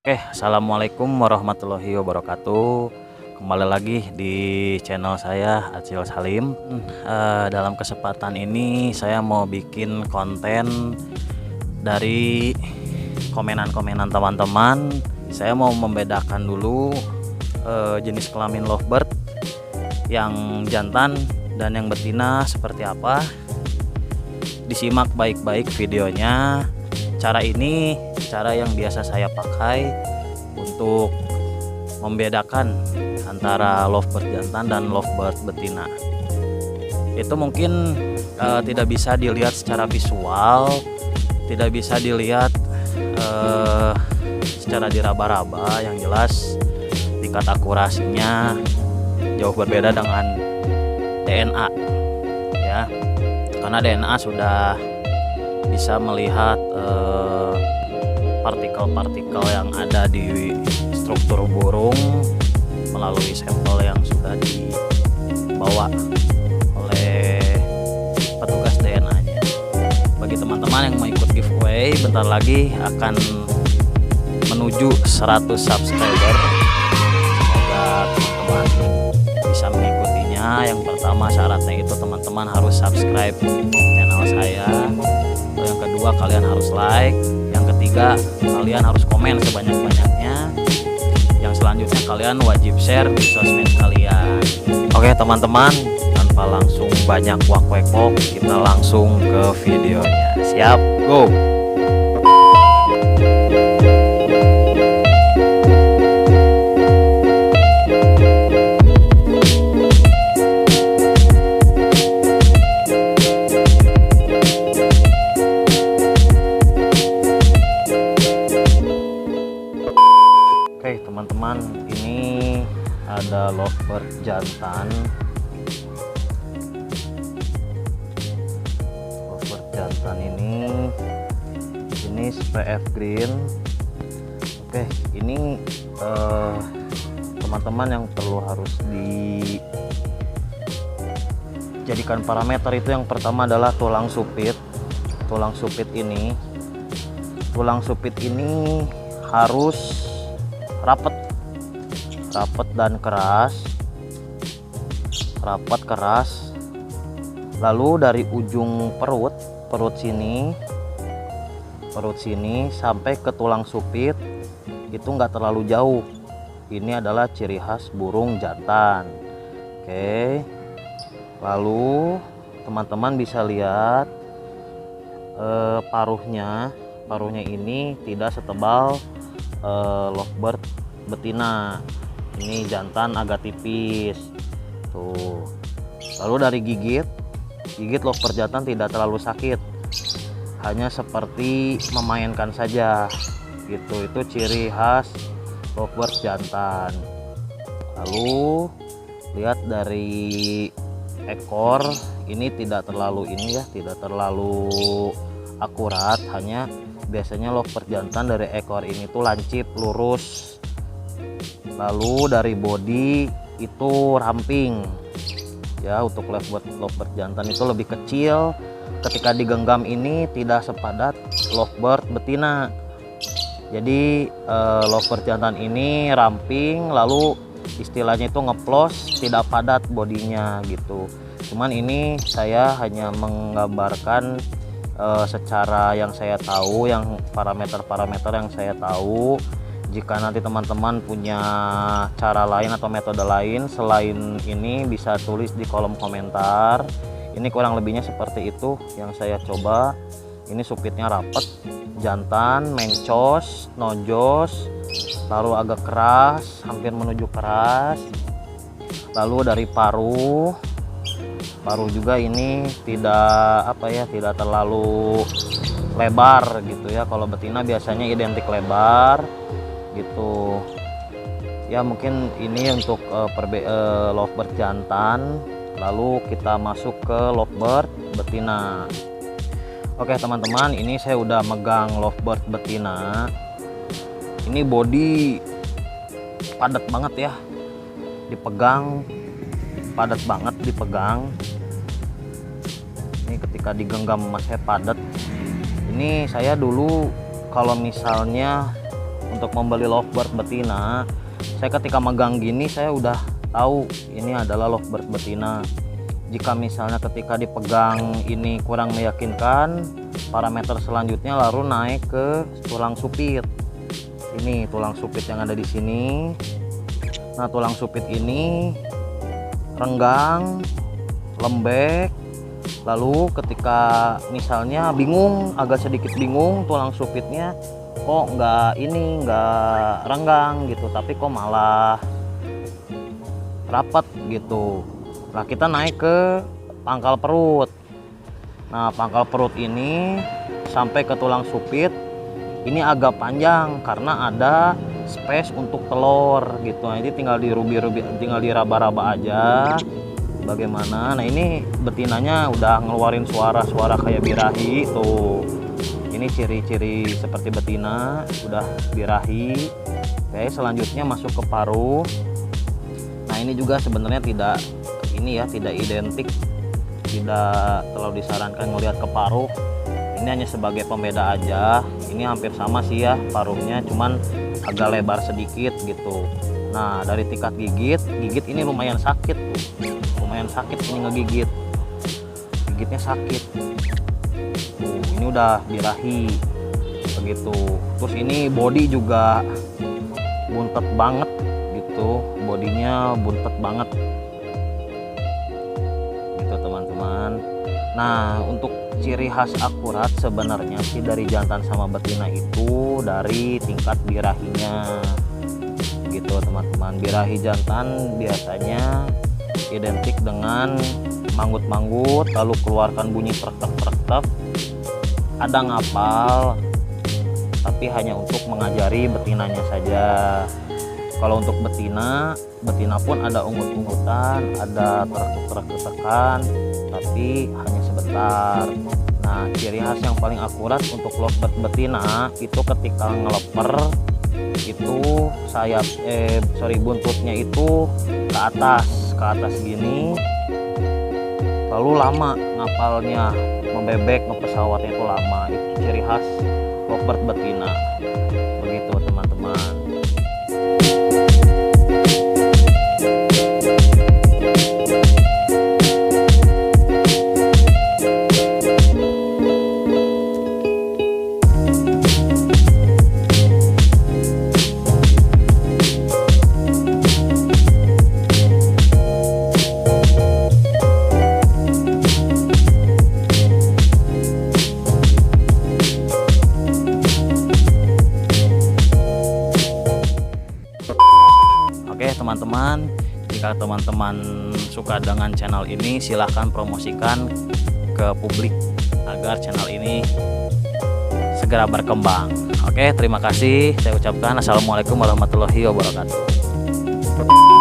Assalamualaikum warahmatullahi wabarakatuh. Kembali lagi di channel saya Acil Salim. Dalam kesempatan ini saya mau bikin konten dari komenan-komenan teman-teman. Saya mau membedakan dulu jenis kelamin lovebird yang jantan dan yang betina seperti apa. Disimak baik-baik videonya. Cara ini cara yang biasa saya pakai untuk membedakan antara lovebird jantan dan lovebird betina. Itu mungkin tidak bisa dilihat secara visual, tidak bisa dilihat secara diraba-raba. Yang jelas tingkat akurasinya jauh berbeda dengan DNA ya, karena DNA sudah bisa melihat partikel-partikel yang ada di struktur burung melalui sampel yang sudah dibawa oleh petugas DNA-nya. Bagi teman-teman yang mau ikut giveaway, bentar lagi akan menuju 100 subscriber. Semoga teman-teman bisa mengikutinya. Yang pertama syaratnya itu teman-teman harus subscribe channel saya. Yang kedua kalian harus like. Yang ketiga kalian harus komen sebanyak-banyaknya. Yang selanjutnya kalian wajib share di sosmed kalian. Oke teman-teman, tanpa langsung banyak wak-wek-wok, kita langsung ke videonya. Siap, go! Teman-teman, ini ada lovebird jantan. Lovebird jantan ini jenis PF Green. Oke, ini teman-teman yang perlu harus dijadikan parameter itu yang pertama adalah tulang supit. Tulang supit ini harus rapat dan keras, lalu dari ujung perut sini sampai ke tulang supit itu enggak terlalu jauh. Ini adalah ciri khas burung jantan. Oke, lalu teman-teman bisa lihat paruhnya ini tidak setebal lovebird betina. Ini jantan agak tipis tuh. Lalu dari gigit lovebird jantan tidak terlalu sakit, hanya seperti memainkan saja gitu. Itu ciri khas lovebird jantan. Lalu lihat dari ekor, ini tidak terlalu akurat, hanya biasanya lovebird jantan dari ekor ini tuh lancip lurus. Lalu dari body itu ramping ya. Untuk lovebird jantan itu lebih kecil, ketika digenggam ini tidak sepadat lovebird betina. Jadi lovebird jantan ini ramping, lalu istilahnya itu ngeplos, tidak padat bodinya gitu. Cuman ini saya hanya menggambarkan secara yang saya tahu, yang parameter-parameter yang saya tahu. Jika nanti teman-teman punya cara lain atau metode lain selain ini, bisa tulis di kolom komentar. Ini kurang lebihnya seperti itu yang saya coba. Ini supitnya rapet, jantan, mencos, nojos, lalu agak keras, hampir menuju keras. Lalu dari paruh juga ini tidak terlalu lebar gitu ya. Kalau betina biasanya identik lebar gitu ya. Mungkin ini untuk lovebird jantan. Lalu kita masuk ke lovebird betina. Oke teman-teman, ini saya udah megang lovebird betina. Ini body padat banget ya, dipegang padat banget dipegang. Ini ketika digenggam masih padat. Ini saya dulu kalau misalnya untuk membeli lovebird betina, saya ketika megang gini saya udah tahu ini adalah lovebird betina. Jika misalnya ketika dipegang ini kurang meyakinkan, parameter selanjutnya lalu naik ke tulang supit. Ini tulang supit yang ada di sini. Nah, tulang supit ini renggang, lembek. Lalu ketika misalnya bingung, agak sedikit bingung tulang supitnya, kok nggak renggang gitu, tapi kok malah rapat gitu. Nah, kita naik ke pangkal perut. Nah, pangkal perut ini sampai ke tulang supit ini agak panjang karena ada space untuk telur gitu. Nah, ini tinggal dirubi-rubi, tinggal diraba-raba aja bagaimana. Nah, ini betinanya udah ngeluarin suara-suara kayak birahi tuh. Ini ciri-ciri seperti betina, udah birahi. Oke, selanjutnya masuk ke paruh. Nah, ini juga sebenarnya tidak identik, tidak terlalu disarankan melihat ke paruh. Ini hanya sebagai pembeda aja. Ini hampir sama sih ya paruhnya, cuman agak lebar sedikit gitu. Nah, dari tingkat gigit ini lumayan sakit tuh. Lumayan sakit ini ngegigit. Gigitnya sakit. Ini udah birahi begitu. Terus ini body juga buntet banget gitu. Bodinya buntet banget. Teman-teman. Nah, untuk ciri khas akurat sebenarnya sih dari jantan sama betina itu dari tingkat birahinya gitu teman-teman. Birahi jantan biasanya identik dengan manggut-manggut lalu keluarkan bunyi trek-trek, ada ngapal, tapi hanya untuk mengajari betinanya saja. Kalau untuk betina pun ada ungut-ungutan, ada terekuk-terekukan, tapi hanya sebentar. Nah, ciri khas yang paling akurat untuk lovebird betina itu ketika ngeleper itu buntutnya itu ke atas gini, lalu lama ngapalnya, membebek ngepesawatnya itu lama. Itu ciri khas lovebird betina. Begitu teman-teman. Teman-teman, jika teman-teman suka dengan channel ini, silahkan promosikan ke publik agar channel ini segera berkembang. Oke, terima kasih. Saya ucapkan assalamualaikum warahmatullahi wabarakatuh.